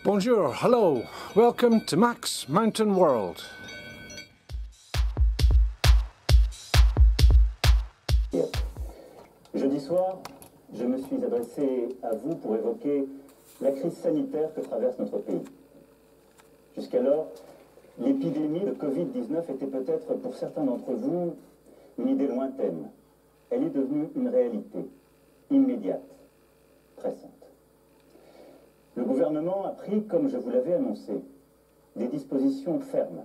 Bonjour, hello, welcome to Mac's Mountain World. Jeudi soir, je me suis adressé à vous pour évoquer la crise sanitaire que traverse notre pays. Jusqu'alors, l'épidémie de Covid-19 était peut-être pour certains d'entre vous une idée lointaine. Elle est devenue une réalité, immédiate, pressante. Le gouvernement a pris, comme je vous l'avais annoncé, des dispositions fermes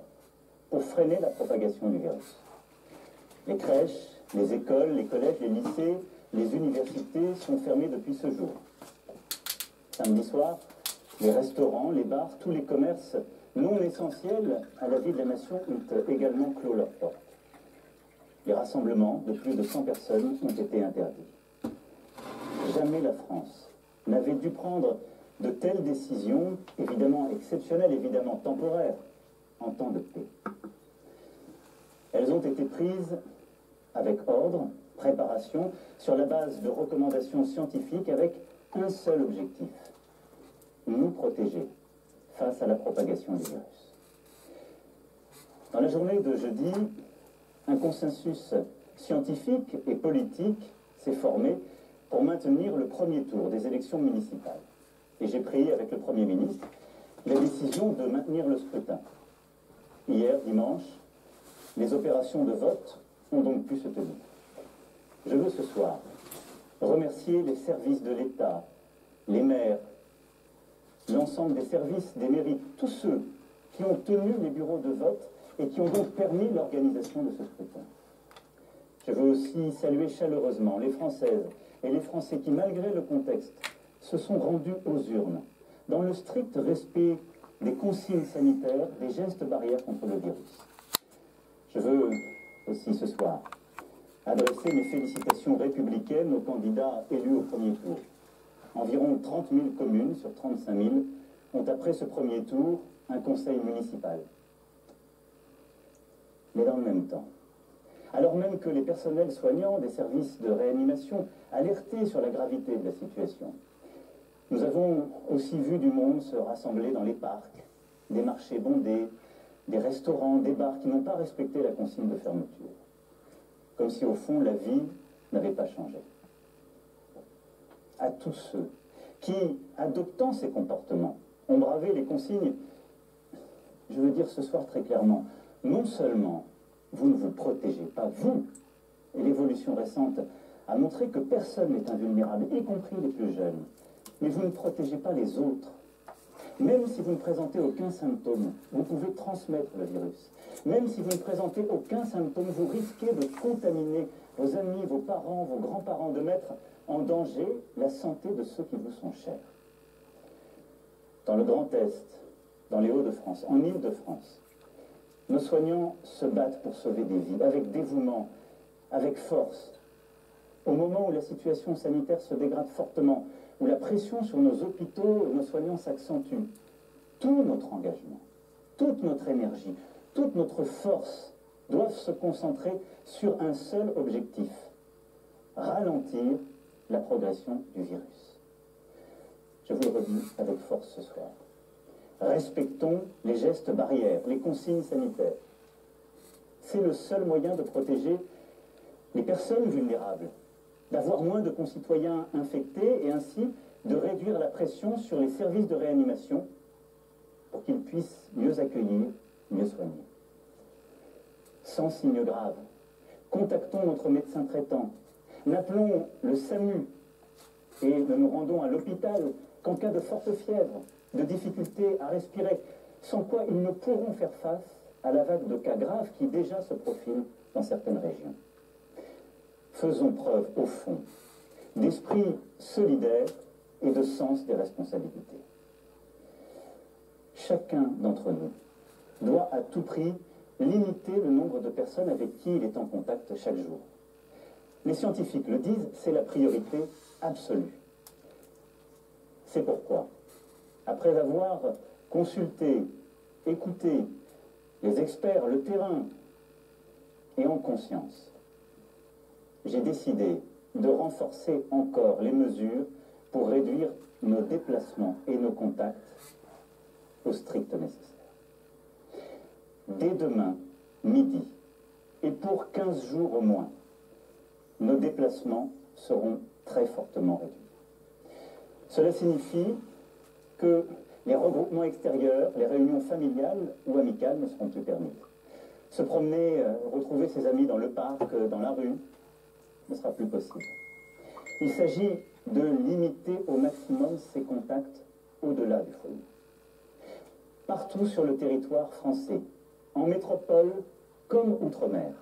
pour freiner la propagation du virus. Les crèches, les écoles, les collèges, les lycées, les universités sont fermés depuis ce jour. Samedi soir, les restaurants, les bars, tous les commerces non essentiels à la vie de la nation ont également clos leurs portes. Les rassemblements de plus de 100 personnes ont été interdits. Jamais la France n'avait dû prendre de telles décisions, évidemment exceptionnelles, évidemment temporaires, en temps de paix. Elles ont été prises avec ordre, préparation, sur la base de recommandations scientifiques avec un seul objectif: nous protéger face à la propagation du virus. Dans la journée de jeudi, un consensus scientifique et politique s'est formé pour maintenir le premier tour des élections municipales. Et j'ai pris avec le Premier ministre la décision de maintenir le scrutin. Hier, dimanche, les opérations de vote ont donc pu se tenir. Je veux ce soir remercier les services de l'État, les maires, l'ensemble des services des mairies, tous ceux qui ont tenu les bureaux de vote et qui ont donc permis l'organisation de ce scrutin. Je veux aussi saluer chaleureusement les Françaises et les Français qui, malgré le contexte, se sont rendus aux urnes, dans le strict respect des consignes sanitaires, des gestes barrières contre le virus. Je veux aussi ce soir adresser mes félicitations républicaines aux candidats élus au premier tour. Environ 30 000 communes sur 35 000 ont, après ce premier tour, un conseil municipal. Mais dans le même temps, alors même que les personnels soignants des services de réanimation alertaient sur la gravité de la situation, nous avons aussi vu du monde se rassembler dans les parcs, des marchés bondés, des restaurants, des bars qui n'ont pas respecté la consigne de fermeture. Comme si au fond la vie n'avait pas changé. À tous ceux qui, adoptant ces comportements, ont bravé les consignes, je veux dire ce soir très clairement, non seulement vous ne vous protégez pas, vous, et l'évolution récente a montré que personne n'est invulnérable, y compris les plus jeunes, mais vous ne protégez pas les autres. Même si vous ne présentez aucun symptôme, vous pouvez transmettre le virus. Même si vous ne présentez aucun symptôme, vous risquez de contaminer vos amis, vos parents, vos grands-parents, de mettre en danger la santé de ceux qui vous sont chers. Dans le Grand Est, dans les Hauts-de-France, en Île-de-France, nos soignants se battent pour sauver des vies, avec dévouement, avec force. Au moment où la situation sanitaire se dégrade fortement, où la pression sur nos hôpitaux et nos soignants s'accentue, tout notre engagement, toute notre énergie, toute notre force doivent se concentrer sur un seul objectif: ralentir la progression du virus. Je vous le redis avec force ce soir. Respectons les gestes barrières, les consignes sanitaires. C'est le seul moyen de protéger les personnes vulnérables, d'avoir moins de concitoyens infectés et ainsi de réduire la pression sur les services de réanimation pour qu'ils puissent mieux accueillir, mieux soigner. Sans signes graves, contactons notre médecin traitant, n'appelons le SAMU et ne nous rendons à l'hôpital qu'en cas de forte fièvre, de difficulté à respirer, sans quoi ils ne pourront faire face à la vague de cas graves qui déjà se profile dans certaines régions. Faisons preuve, au fond, d'esprit solidaire et de sens des responsabilités. Chacun d'entre nous doit à tout prix limiter le nombre de personnes avec qui il est en contact chaque jour. Les scientifiques le disent, c'est la priorité absolue. C'est pourquoi, après avoir consulté, écouté les experts, le terrain, et en conscience, j'ai décidé de renforcer encore les mesures pour réduire nos déplacements et nos contacts au strict nécessaire. Dès demain, midi, et pour 15 jours au moins, nos déplacements seront très fortement réduits. Cela signifie que les regroupements extérieurs, les réunions familiales ou amicales ne seront plus permis. Se promener, retrouver ses amis dans le parc, dans la rue, ne sera plus possible. Il s'agit de limiter au maximum ces contacts au-delà du foyer. Partout sur le territoire français, en métropole comme outre-mer,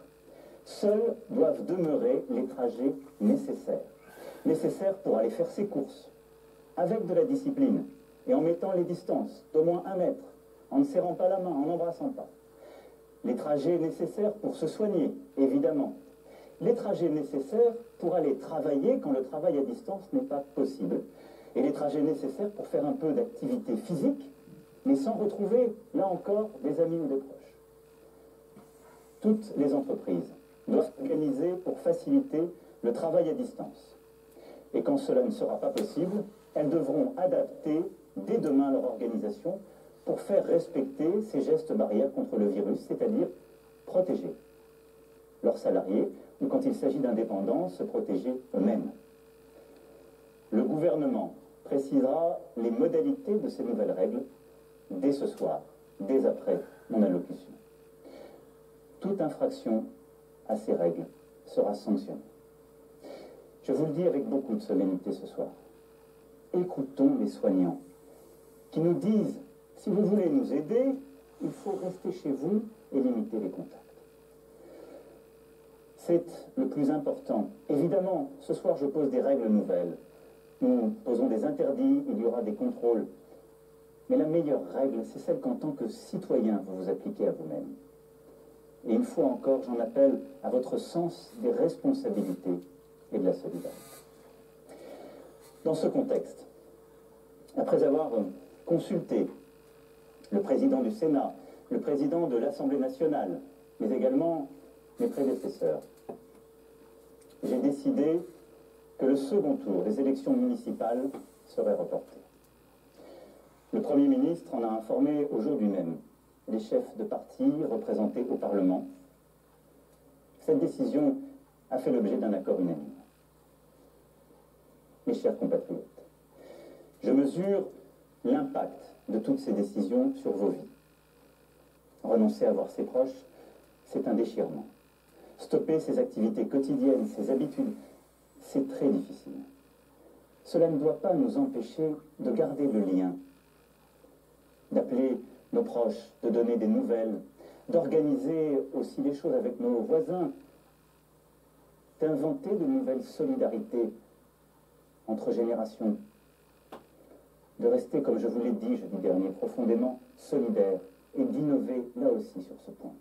seuls doivent demeurer les trajets nécessaires. Nécessaires pour aller faire ses courses, avec de la discipline, et en mettant les distances d'au moins 1 mètre, en ne serrant pas la main, en n'embrassant pas. Les trajets nécessaires pour se soigner, évidemment. Les trajets nécessaires pour aller travailler quand le travail à distance n'est pas possible. Et les trajets nécessaires pour faire un peu d'activité physique, mais sans retrouver, là encore, des amis ou des proches. Toutes les entreprises doivent s'organiser pour faciliter le travail à distance. Et quand cela ne sera pas possible, elles devront adapter dès demain leur organisation pour faire respecter ces gestes barrières contre le virus, c'est-à-dire protéger leurs salariés ou, quand il s'agit d'indépendants, se protéger eux-mêmes. Le gouvernement précisera les modalités de ces nouvelles règles dès ce soir, dès après mon allocution. Toute infraction à ces règles sera sanctionnée. Je vous le dis avec beaucoup de solennité ce soir. Écoutons les soignants qui nous disent: si vous voulez nous aider, il faut rester chez vous et limiter les contacts. C'est le plus important. Évidemment, ce soir, je pose des règles nouvelles. Nous posons des interdits, il y aura des contrôles. Mais la meilleure règle, c'est celle qu'en tant que citoyen, vous vous appliquez à vous-même. Et une fois encore, j'en appelle à votre sens des responsabilités et de la solidarité. Dans ce contexte, après avoir consulté le président du Sénat, le président de l'Assemblée nationale, mais également mes prédécesseurs, j'ai décidé que le second tour des élections municipales serait reporté. Le Premier ministre en a informé aujourd'hui même les chefs de parti représentés au Parlement. Cette décision a fait l'objet d'un accord unanime. Mes chers compatriotes, je mesure l'impact de toutes ces décisions sur vos vies. Renoncer à voir ses proches, c'est un déchirement. Stopper ses activités quotidiennes, ses habitudes, c'est très difficile. Cela ne doit pas nous empêcher de garder le lien, d'appeler nos proches, de donner des nouvelles, d'organiser aussi les choses avec nos voisins, d'inventer de nouvelles solidarités entre générations, de rester, comme je vous l'ai dit jeudi dernier, profondément solidaires et d'innover là aussi sur ce point.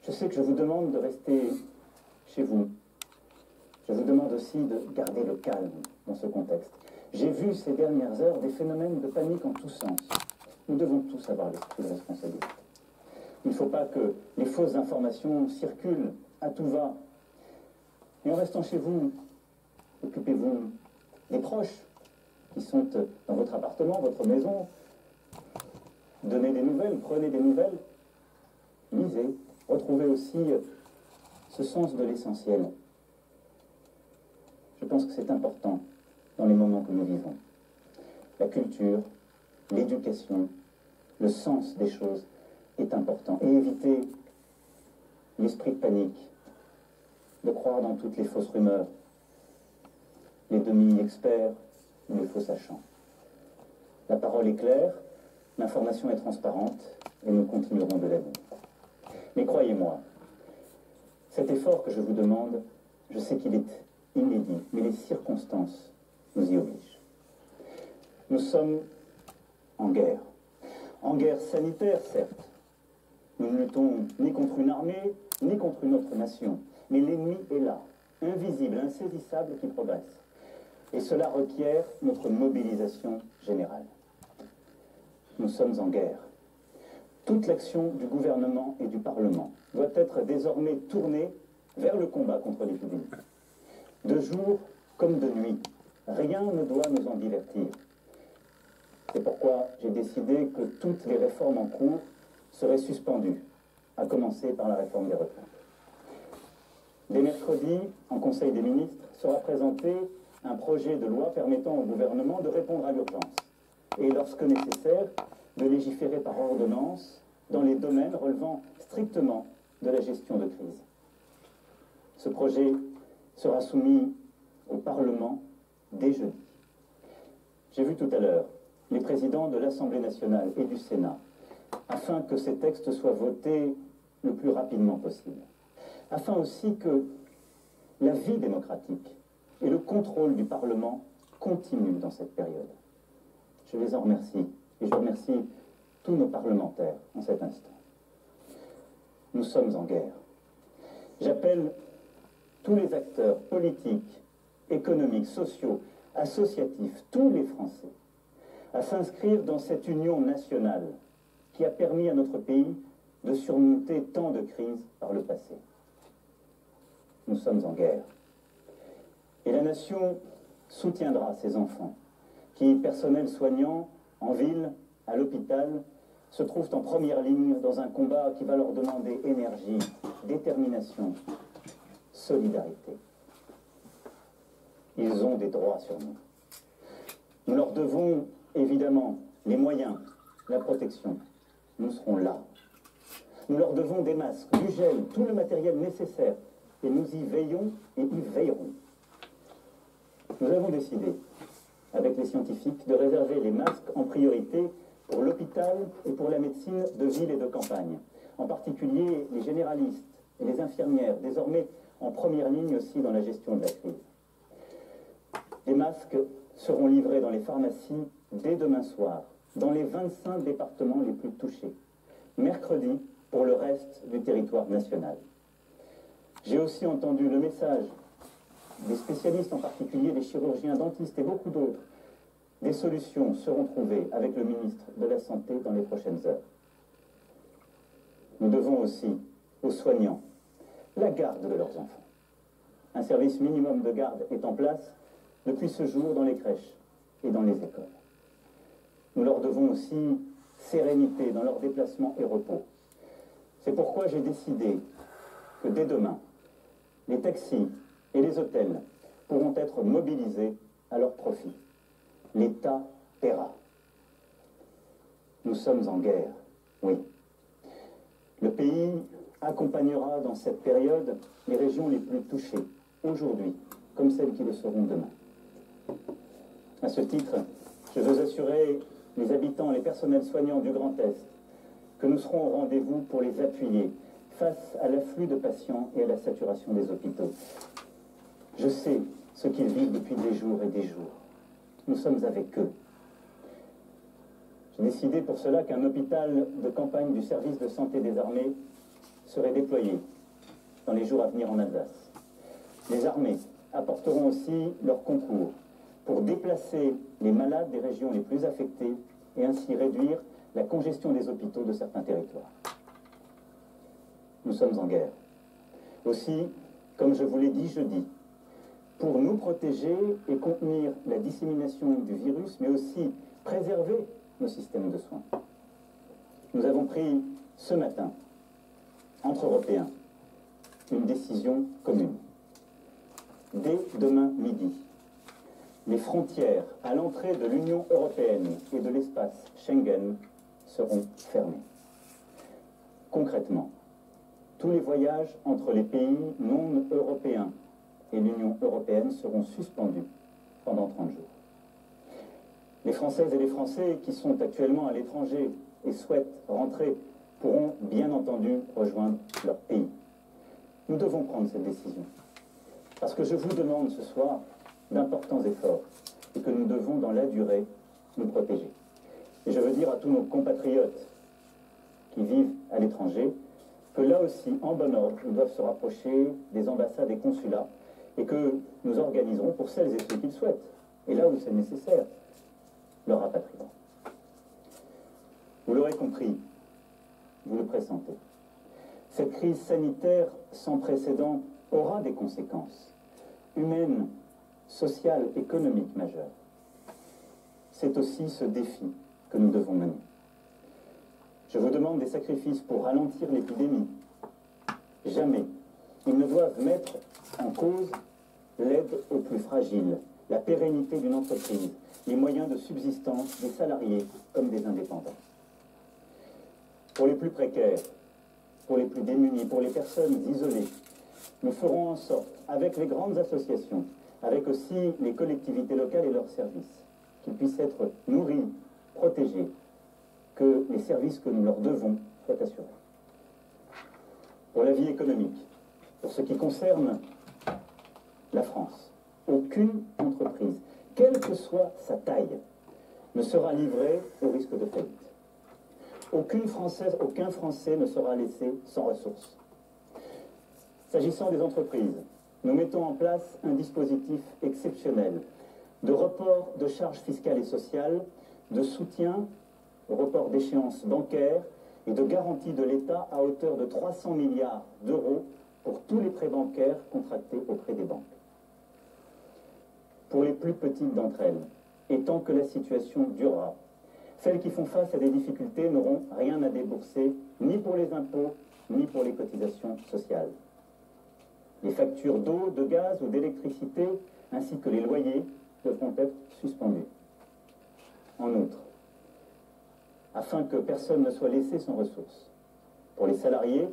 Je sais que je vous demande de rester chez vous. Je vous demande aussi de garder le calme dans ce contexte. J'ai vu ces dernières heures des phénomènes de panique en tous sens. Nous devons tous avoir l'esprit de responsabilité. Il ne faut pas que les fausses informations circulent à tout va. Et en restant chez vous, occupez-vous des proches qui sont dans votre appartement, votre maison. Donnez des nouvelles, prenez des nouvelles, lisez, retrouvez aussi ce sens de l'essentiel. Je pense que c'est important dans les moments que nous vivons. La culture, l'éducation, le sens des choses est important. Et éviter l'esprit de panique, de croire dans toutes les fausses rumeurs, les demi-experts ou les faux sachants. La parole est claire, l'information est transparente et nous continuerons de la vivre. Mais croyez-moi, cet effort que je vous demande, je sais qu'il est inédit, mais les circonstances nous y obligent. Nous sommes en guerre sanitaire, certes. Nous ne luttons ni contre une armée, ni contre une autre nation, mais l'ennemi est là, invisible, insaisissable, qui progresse. Et cela requiert notre mobilisation générale. Nous sommes en guerre. Toute l'action du gouvernement et du Parlement doit être désormais tournée vers le combat contre l'épidémie. De jour comme de nuit, rien ne doit nous en divertir. C'est pourquoi j'ai décidé que toutes les réformes en cours seraient suspendues, à commencer par la réforme des retraites. Dès mercredi, en Conseil des ministres, sera présenté un projet de loi permettant au gouvernement de répondre à l'urgence et, lorsque nécessaire, de légiférer par ordonnance dans les domaines relevant strictement de la gestion de crise. Ce projet sera soumis au Parlement dès jeudi. J'ai vu tout à l'heure les présidents de l'Assemblée nationale et du Sénat, afin que ces textes soient votés le plus rapidement possible, afin aussi que la vie démocratique et le contrôle du Parlement continuent dans cette période. Je les en remercie et je remercie tous nos parlementaires en cet instant. Nous sommes en guerre. J'appelle tous les acteurs politiques, économiques, sociaux, associatifs, tous les Français, à s'inscrire dans cette union nationale qui a permis à notre pays de surmonter tant de crises par le passé. Nous sommes en guerre. Et la nation soutiendra ces enfants qui, personnel soignant, en ville, à l'hôpital, se trouvent en première ligne dans un combat qui va leur demander énergie, détermination, solidarité. Ils ont des droits sur nous. Nous leur devons évidemment les moyens, la protection. Nous serons là. Nous leur devons des masques, du gel, tout le matériel nécessaire. Et nous y veillons et y veillerons. Nous avons décidé, avec les scientifiques, de réserver les masques en priorité pour l'hôpital et pour la médecine de ville et de campagne. En particulier les généralistes et les infirmières, désormais en première ligne aussi dans la gestion de la crise. Les masques seront livrés dans les pharmacies dès demain soir, dans les 25 départements les plus touchés. Mercredi, pour le reste du territoire national. J'ai aussi entendu le message des spécialistes, en particulier des chirurgiens dentistes et beaucoup d'autres. Des solutions seront trouvées avec le ministre de la Santé dans les prochaines heures. Nous devons aussi aux soignants la garde de leurs enfants. Un service minimum de garde est en place depuis ce jour dans les crèches et dans les écoles. Nous leur devons aussi sérénité dans leurs déplacements et repos. C'est pourquoi j'ai décidé que dès demain, les taxis et les hôtels pourront être mobilisés à leur profit. L'État paiera. Nous sommes en guerre, oui. Le pays accompagnera dans cette période les régions les plus touchées, aujourd'hui, comme celles qui le seront demain. À ce titre, je veux assurer les habitants, les personnels soignants du Grand Est, que nous serons au rendez-vous pour les appuyer face à l'afflux de patients et à la saturation des hôpitaux. Je sais ce qu'ils vivent depuis des jours et des jours. Nous sommes avec eux. J'ai décidé pour cela qu'un hôpital de campagne du service de santé des armées serait déployé dans les jours à venir en Alsace. Les armées apporteront aussi leur concours pour déplacer les malades des régions les plus affectées et ainsi réduire la congestion des hôpitaux de certains territoires. Nous sommes en guerre. Aussi, comme je vous l'ai dit jeudi, pour nous protéger et contenir la dissémination du virus, mais aussi préserver nos systèmes de soins. Nous avons pris ce matin, entre Européens, une décision commune. Dès demain midi, les frontières à l'entrée de l'Union européenne et de l'espace Schengen seront fermées. Concrètement, tous les voyages entre les pays non européens et l'Union européenne seront suspendus pendant 30 jours. Les Françaises et les Français qui sont actuellement à l'étranger et souhaitent rentrer pourront bien entendu rejoindre leur pays. Nous devons prendre cette décision parce que je vous demande ce soir d'importants efforts et que nous devons dans la durée nous protéger. Et je veux dire à tous nos compatriotes qui vivent à l'étranger que là aussi, en bon ordre, ils doivent se rapprocher des ambassades et consulats et que nous organiserons pour celles et ceux qui le souhaitent, et là où c'est nécessaire, leur rapatriement. Vous l'aurez compris, vous le pressentez. Cette crise sanitaire sans précédent aura des conséquences humaines, sociales, économiques majeures. c'est aussi ce défi que nous devons mener. Je vous demande des sacrifices pour ralentir l'épidémie. Jamais ils ne doivent mettre en cause l'aide aux plus fragiles, la pérennité d'une entreprise, les moyens de subsistance des salariés comme des indépendants. Pour les plus précaires, pour les plus démunis, pour les personnes isolées, nous ferons en sorte, avec les grandes associations, avec aussi les collectivités locales et leurs services, qu'ils puissent être nourris, protégés, que les services que nous leur devons soient assurés. Pour la vie économique, pour ce qui concerne la France, aucune entreprise, quelle que soit sa taille, ne sera livrée au risque de faillite. Aucune Française, aucun Français ne sera laissé sans ressources. S'agissant des entreprises, nous mettons en place un dispositif exceptionnel de report de charges fiscales et sociales, de soutien au report d'échéances bancaires et de garantie de l'État à hauteur de 300 milliards d'euros pour tous les prêts bancaires contractés auprès des banques. Pour les plus petites d'entre elles, et tant que la situation durera, celles qui font face à des difficultés n'auront rien à débourser, ni pour les impôts, ni pour les cotisations sociales. Les factures d'eau, de gaz ou d'électricité, ainsi que les loyers, devront être suspendus. En outre, afin que personne ne soit laissé sans ressources, pour les salariés,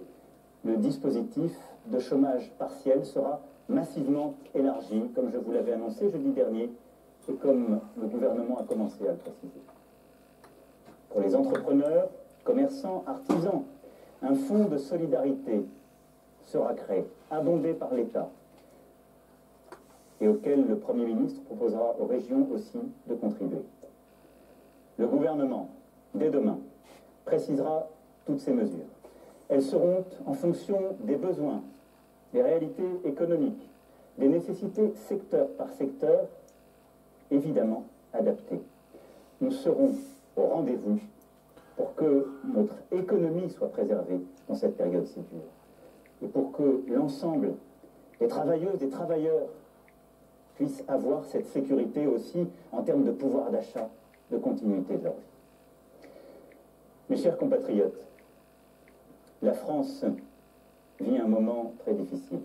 le dispositif de chômage partiel sera massivement élargi, comme je vous l'avais annoncé jeudi dernier, et comme le gouvernement a commencé à le préciser. Pour les entrepreneurs, commerçants, artisans, un fonds de solidarité sera créé, abondé par l'État, et auquel le Premier ministre proposera aux régions aussi de contribuer. Le gouvernement, dès demain, précisera toutes ces mesures. Elles seront en fonction des besoins, des réalités économiques, des nécessités secteur par secteur, évidemment adaptées. Nous serons au rendez-vous pour que notre économie soit préservée dans cette période si dure et pour que l'ensemble des travailleuses et travailleurs puissent avoir cette sécurité aussi en termes de pouvoir d'achat, de continuité de leur vie. Mes chers compatriotes, la France vit un moment très difficile.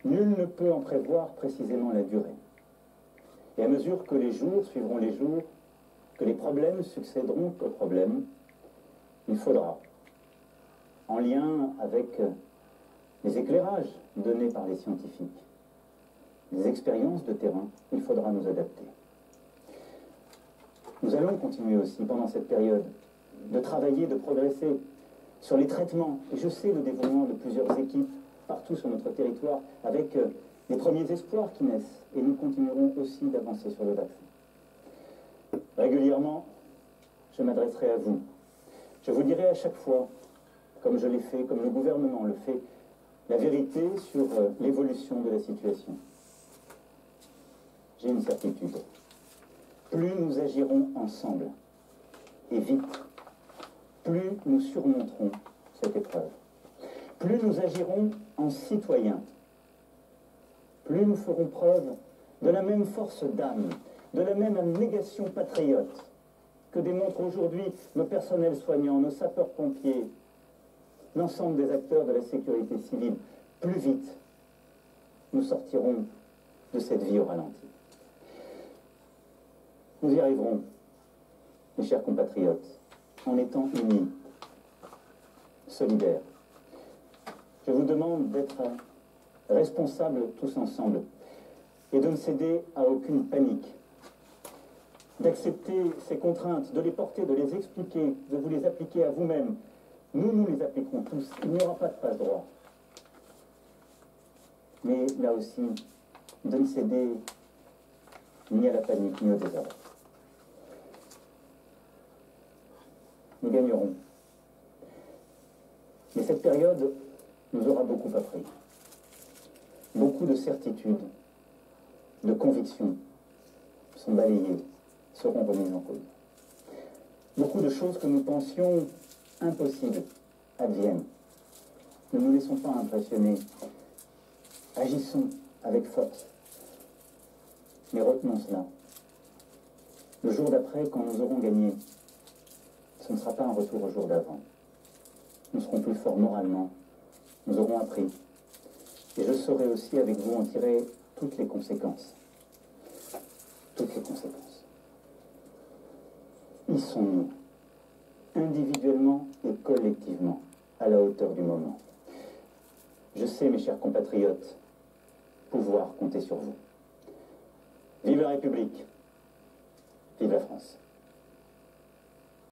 Nul ne peut en prévoir précisément la durée. Et à mesure que les jours suivront les jours, que les problèmes succéderont aux problèmes, il faudra, en lien avec les éclairages donnés par les scientifiques, les expériences de terrain, il faudra nous adapter. Nous allons continuer aussi, pendant cette période, de travailler, de progresser sur les traitements. Et je sais le dévouement de plusieurs équipes partout sur notre territoire, avec les premiers espoirs qui naissent. Et nous continuerons aussi d'avancer sur le vaccin. Régulièrement, je m'adresserai à vous. Je vous dirai à chaque fois, comme je l'ai fait, comme le gouvernement le fait, la vérité sur l'évolution de la situation. J'ai une certitude. Plus nous agirons ensemble, et vite, plus nous surmonterons cette épreuve. Plus nous agirons en citoyens, plus nous ferons preuve de la même force d'âme, de la même abnégation patriote que démontrent aujourd'hui nos personnels soignants, nos sapeurs-pompiers, l'ensemble des acteurs de la sécurité civile. Plus vite, nous sortirons de cette vie au ralenti. Nous y arriverons, mes chers compatriotes, en étant unis, solidaires. Je vous demande d'être responsables tous ensemble et de ne céder à aucune panique, d'accepter ces contraintes, de les porter, de les expliquer, de vous les appliquer à vous-même. Nous les appliquerons tous. Il n'y aura pas de passe-droit. Mais là aussi, de ne céder ni à la panique, ni au désordre. Nous gagnerons. Mais cette période nous aura beaucoup appris. Beaucoup de certitudes, de convictions sont balayées, seront remises en cause. Beaucoup de choses que nous pensions impossibles adviennent. Ne nous laissons pas impressionner. Agissons avec force. Mais retenons cela. Le jour d'après, quand nous aurons gagné, ce ne sera pas un retour au jour d'avant. Nous serons plus forts moralement, nous aurons appris. Et je saurai aussi avec vous en tirer toutes les conséquences. Toutes les conséquences. Y sont-nous, individuellement et collectivement, à la hauteur du moment? Je sais, mes chers compatriotes, pouvoir compter sur vous. Vive la République! Vive la France!